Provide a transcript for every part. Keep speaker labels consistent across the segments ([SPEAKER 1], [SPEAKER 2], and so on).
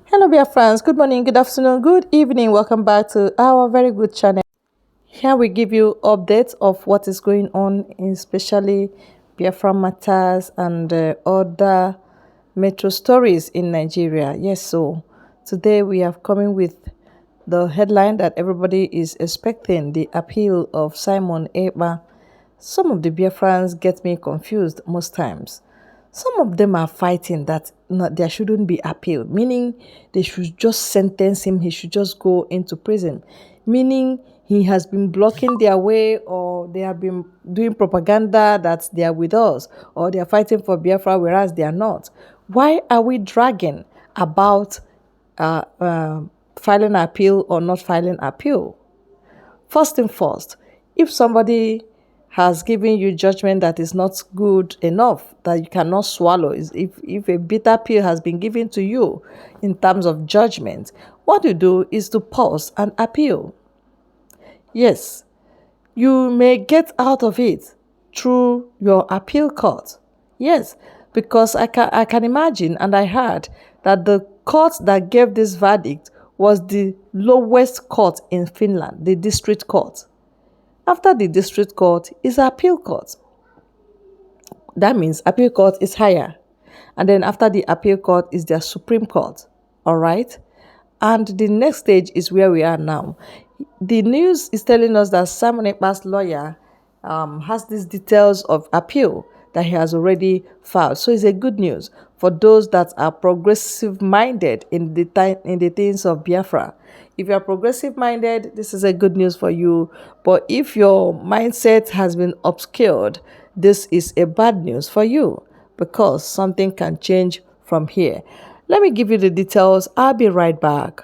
[SPEAKER 1] Hello, dear friends. Good morning, good afternoon, good evening. Welcome back to our very good channel. Here we give you updates of what is going on, especially Biafra matters and other metro stories in Nigeria. Yes, so today we have coming with the headline that everybody is expecting: the appeal of Simon Ekpa. Some of the Biafrans get me confused most times. Some of them are fighting that there shouldn't be appeal, meaning they should just sentence him, he should just go into prison, meaning he has been blocking their way, or they have been doing propaganda that they are with us, or they are fighting for Biafra, whereas they are not. Why are we dragging about filing appeal or not filing appeal? First thing first, if somebody has given you judgment that is not good enough, that you cannot swallow, if a bitter pill has been given to you in terms of judgment, what you do is to pause and appeal. Yes, you may get out of it through your appeal court. Yes, because I can imagine, and I heard that the court that gave this verdict was the lowest court in Finland, the district court. After the district court is appeal court. That means appeal court is higher. And then after the appeal court is their Supreme Court. All right? And the next stage is where we are now. The news is telling us that Simon Ekpa's lawyer has these details of appeal that he has already filed. So it's a good news for those that are progressive-minded in the things of Biafra. If you are progressive-minded, this is a good news for you. But if your mindset has been obscured, this is a bad news for you, because something can change from here. Let me give you the details. I'll be right back.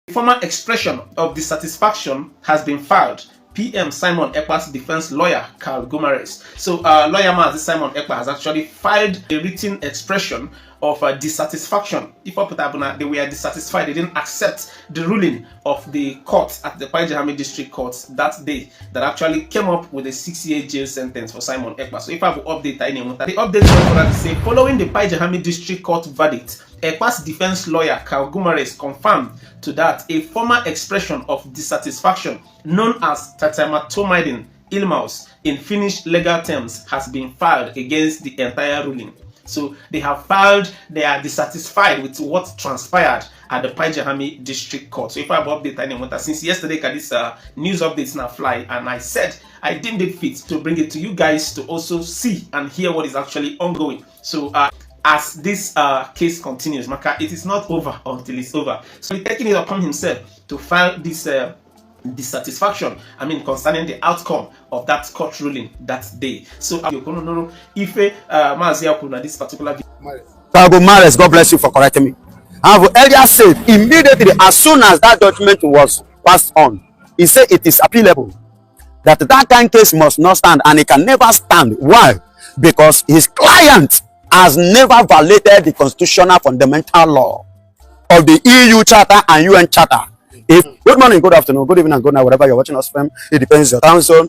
[SPEAKER 2] A formal expression of dissatisfaction has been filed. PM Simon Ekpa's defense lawyer, Carl Gumares. So, lawyer man Simon Ekpa has actually filed a written expression of dissatisfaction. If they were dissatisfied, they didn't accept the ruling of the court at the Paijahami District Court that day, that actually came up with a 6-year jail sentence for Simon Ekpa. So if I will update anyone, the update to say, following the Paijahami District Court verdict, Ekpa's defense lawyer, Carl Gumares, confirmed to that a formal expression of dissatisfaction known as tatamatomidin ilmaus in Finnish legal terms has been filed against the entire ruling. So they have filed, they are dissatisfied with what transpired at the Paijahami District Court. So if I have updated anyone, since yesterday this news updates now fly, and I said I deemed it fit to bring it to you guys to also see and hear what is actually ongoing. So as this case continues, Maka, it is not over until it's over. So he's taking it upon himself to file this dissatisfaction, concerning the outcome of that court ruling that day. So you're going to know if this particular
[SPEAKER 3] Mares, God bless you for correcting me. I have earlier said immediately as soon as that judgment was passed on, he said it is appealable, that kind of case must not stand, and it can never stand. Why? Because his client has never violated the constitutional fundamental law of the EU Charter and UN Charter. Good morning, good afternoon, good evening, and good night, whatever you're watching us from. It depends on your time zone.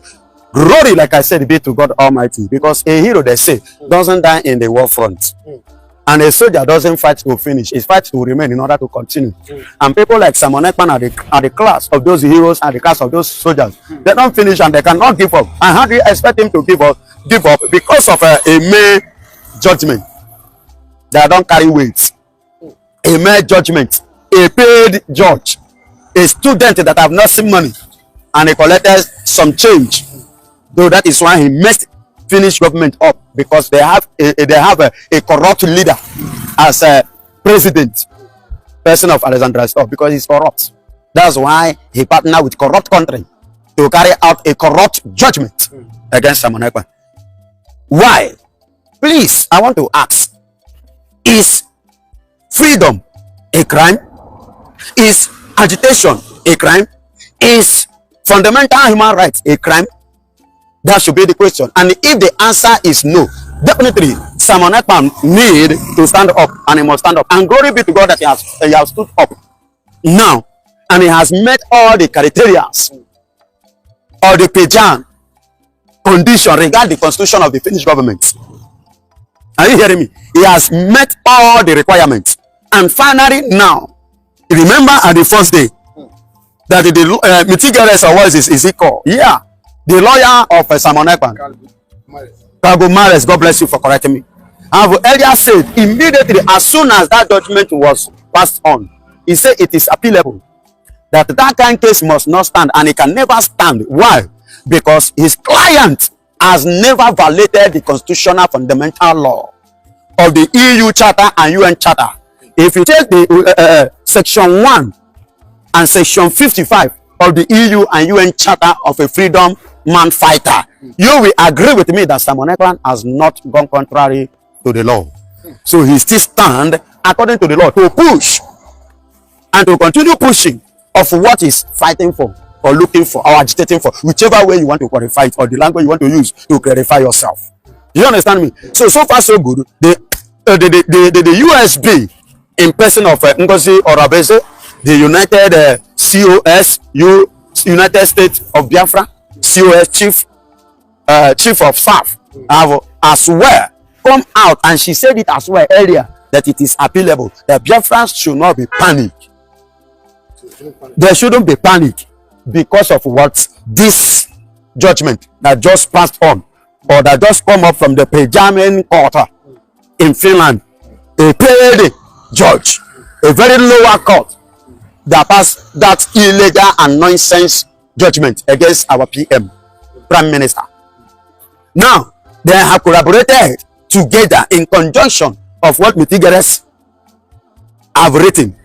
[SPEAKER 3] Glory, like I said, be to God Almighty, because a hero, they say, doesn't die in the war front. And a soldier doesn't fight to finish, he fights to remain in order to continue. And people like Simon Ekpa are the class of those heroes and the class of those soldiers. They don't finish and they cannot give up. And how do you expect him to give up because of a mere judgment that don't carry weight? A mere judgment, a paid judge, a student that have not seen money, and he collected some change. Though that is why he messed Finnish government up, because they have a corrupt leader as a president, person of Alexandria Stop, because he's corrupt. That's why he partnered with corrupt country to carry out a corrupt judgment against Simon Ekpa. Why? Please, I want to ask, is freedom a crime? Is agitation a crime? Is fundamental human rights a crime? That should be the question. And if the answer is no, definitely Simon Ekpa need to stand up, and he must stand up. And glory be to God that he has stood up now, and he has met all the criteria or the Pajan condition regarding the constitution of the Finnish government. Are you hearing me? He has met all the requirements, and finally now Remember at the first day that the Mitigeres or what is it called? Yeah, the lawyer of Simon Ekpa, Mares, God bless you for correcting me. I have earlier said immediately as soon as that judgment was passed on, he said it is appealable. That kind of case must not stand, and it can never stand. Why? Because his client has never violated the constitutional fundamental law of the EU Charter and UN Charter. If you take the Section 1 and Section 55 of the EU and UN Charter of a freedom man fighter, you will agree with me that Simon Ekpa has not gone contrary to the law. So he still stand according to the law to push and to continue pushing of what is fighting for or looking for or agitating for, whichever way you want to qualify it or the language you want to use to clarify yourself. You understand me? So far so good. The USB in person of Ngozi Orabeze, the United COS, United States of Biafra, COS chief of staff, have as well come out, and she said it as well earlier that it is appealable. That Biafrans should not be panicked. There shouldn't be panic because of what this judgment that just passed on or that just come up from the German court in Finland, a paid judge, a very lower court that passed that illegal and nonsense judgment against our PM, Prime Minister. Now they have collaborated together in conjunction of what Mitigeres have written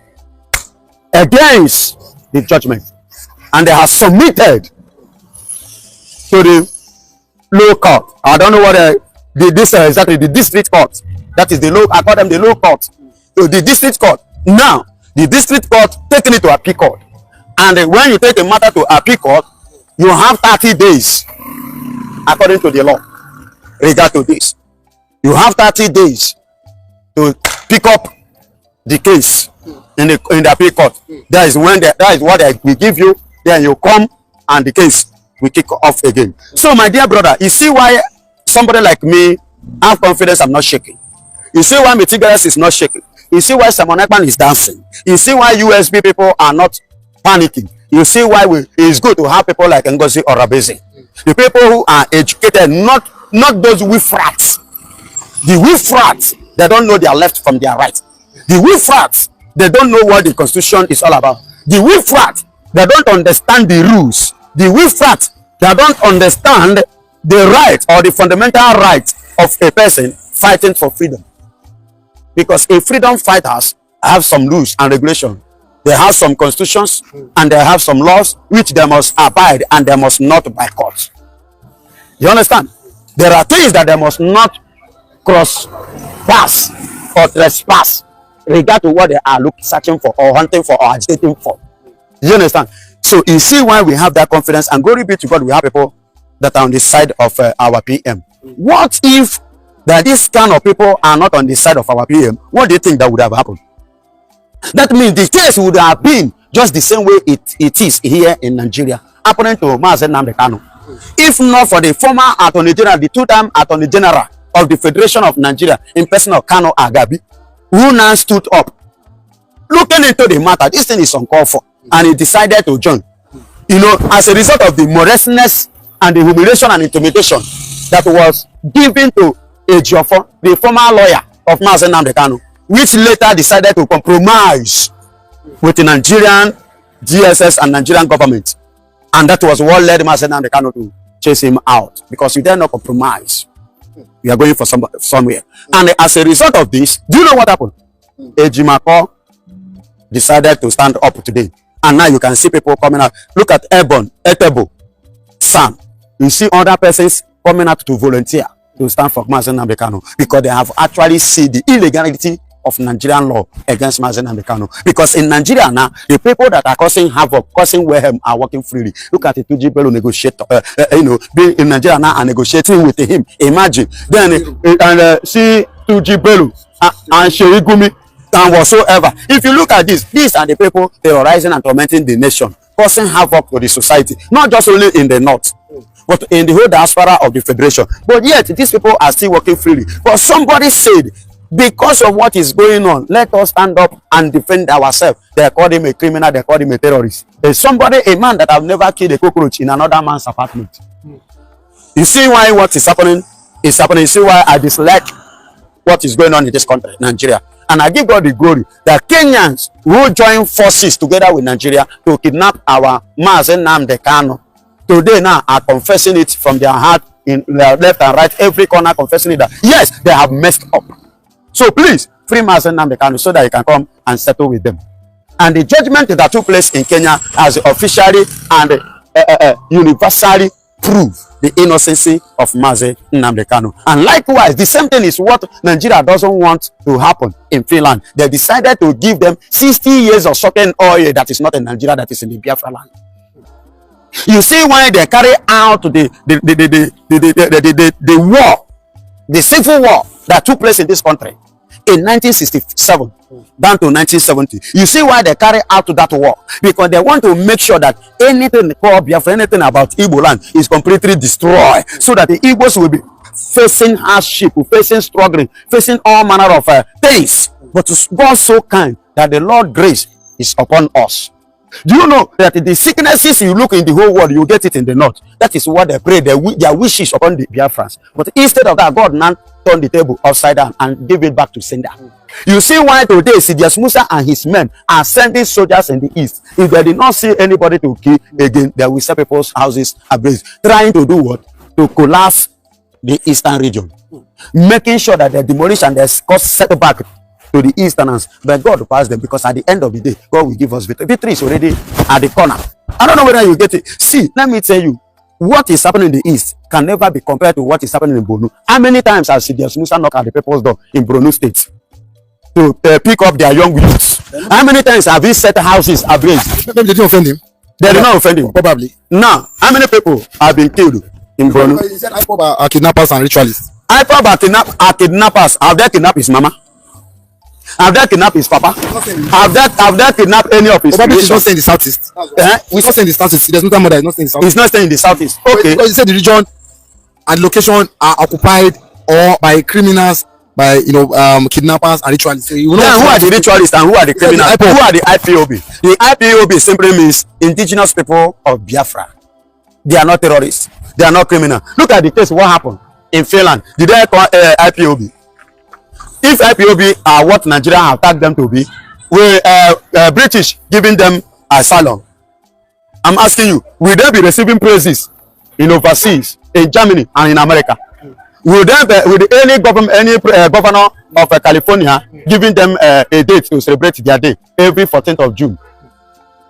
[SPEAKER 3] against the judgment, and they have submitted to the low court. I don't know what exactly the district court. That is the low. I call them the low court. So the district court. Now the district court taking it to appeal court, and when you take a matter to appeal court, you have 30 days according to the law. Regard to this, you have 30 days to pick up the case in the appeal court. That is when that is what we give you. Then you come and the case will kick off again. So my dear brother, you see why somebody like me have confidence. I'm not shaking. You see why Mitigeres is not shaking. You see why Simon Ekpa is dancing. You see why USB people are not panicking. You see why it's good to have people like Ngozi Orabeze, the people who are educated, not those wiffrats. The wiffrats, they don't know their left from their right. The wiffrats, they don't know what the constitution is all about. The wiffrats, they don't understand the rules. The wiffrats, they don't understand the right or the fundamental right of a person fighting for freedom. Because a freedom fighters have some rules and regulations. They have some constitutions and they have some laws which they must abide and they must not boycott. You understand? There are things that they must not cross, pass, or trespass, regard to what they are searching for, or hunting for, or agitating for. You understand? So you see why we have that confidence, and glory be to God, we have people that are on the side of our PM. What if that this kind of people are not on the side of our PM? What do you think that would have happened? That means the case would have been just the same way it is here in Nigeria, happening to Mazen Namdekano. If not for the former Attorney General, the two-time Attorney General of the Federation of Nigeria, in person of Kano Agabi, who now stood up, looking into the matter, this thing is uncalled for, and he decided to join. You know, as a result of the moroseness and the humiliation and intimidation that was given to Ejiofor, the former lawyer of Mazen Namdekano, which later decided to compromise with the Nigerian DSS and Nigerian government. And that was what led Mazen Namdekano to chase him out, because he did not compromise. We are going for somewhere. And as a result of this, do you know what happened? Ejimako decided to stand up today. And now you can see people coming out. Look at Etebo, Sam. You see other persons coming out to volunteer to stand for Mazen Namdekano, because they have actually seen the illegality of Nigerian law against Mazen Namdekano. Because in Nigeria now, the people that are causing havoc, causing mayhem, are working freely. Look at the Tuji Bello negotiator, being in Nigeria now and negotiating with him. Imagine. Then see Tuji Bello and Sherigumi and whatsoever. If you look at this, these are the people terrorizing and tormenting the nation, causing havoc to the society, not just only in the north, but in the whole diaspora of the federation. But yet, these people are still working freely. But somebody said, Because of what is going on, let us stand up and defend ourselves. They call him a criminal, they call him a terrorist. A man that have never killed a cockroach in another man's apartment. You see why what is happening is happening. You see why I dislike what is going on in this country, Nigeria. And I give God the glory that Kenyans will join forces together with Nigeria to kidnap our Mazen Nnamdi Kanu. Today now are confessing it from their heart, in their left and right, every corner confessing it that yes, they have messed up. So please, free Mazen Nnamdi Kanu so that you can come and settle with them. And the judgment that took place in Kenya has officially and universally proved the innocency of Mazen Nnamdi Kanu. And likewise, the same thing is what Nigeria doesn't want to happen in Finland. They decided to give them 60 years of certain oil that is not in Nigeria, that is in the Biafra land. You see why they carry out the war, the civil war that took place in this country in 1967 down to 1970. You see why they carry out that war? Because they want to make sure that anything called Biafra, anything about Igbo land is completely destroyed, so that the Igbos will be facing hardship, facing struggling, facing all manner of things. But God so kind that the Lord grace is upon us. Do you know that the sicknesses you look in the whole world, you get it in the north? That is what they pray, their wishes upon the Biafrans. But instead of that, God now turned the table upside down and gave it back to sender. You see why today Sidious Musa and his men are sending soldiers in the east. If they did not see anybody to kill again, they will set people's houses ablaze, trying to do what? To collapse the eastern region, making sure that they demolish and they set back to the easterners, but God will pass them, because at the end of the day, God will give us victory. Victory is already at the corner. I don't know whether you get it. See, let me tell you, what is happening in the east can never be compared to what is happening in Borno. How many times has Sidious Musa knocked at the people's door in Borno State to pick up their young youths? How many times have he set houses ablaze?
[SPEAKER 4] They didn't offend him.
[SPEAKER 3] They did not offend him.
[SPEAKER 4] Probably.
[SPEAKER 3] Now, how many people have been killed in Borno?
[SPEAKER 4] He said IPOB are kidnappers and ritualists.
[SPEAKER 3] IPOB are kidnappers. Have they kidnapped his mama? Have they kidnapped his papa? Have they kidnapped any of his
[SPEAKER 4] Probably he's not staying in the southeast. He's not staying in the southeast. There's no time that he's not staying in the southeast.
[SPEAKER 3] He's not staying in the southeast. Okay.
[SPEAKER 4] Because he said the region and location are occupied or by criminals, by kidnappers and ritualists. So you know
[SPEAKER 3] who are the ritualists and who are the criminals? Who are the IPOB? The IPOB simply means indigenous people of Biafra. They are not terrorists. They are not criminals. Look at the case. What happened in Finland? Did they call IPOB? If IPOB are what Nigeria have tagged them to be, we British giving them asylum. I'm asking you, will they be receiving praises in overseas, in Germany and in America? Will any governor of California giving them a date to celebrate their day every 14th of June?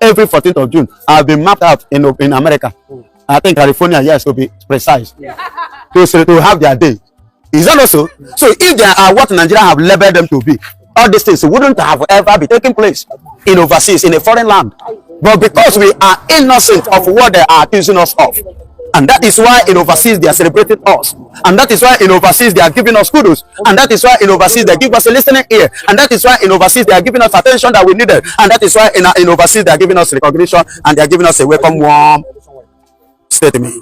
[SPEAKER 3] Every 14th of June have been mapped out in America. I think California, yes, to be precise, to have their day. Is that also? So if they are what Nigeria have labeled them to be, all these things wouldn't have ever be taking place in overseas, in a foreign land. But because we are innocent of what they are accusing us of, and that is why in overseas they are celebrating us, and that is why in overseas they are giving us kudos, and that is why in overseas they give us a listening ear, and that is why in overseas they are giving us attention that we needed, and that is why in overseas they are giving us recognition, and they are giving us a welcome, warm statement.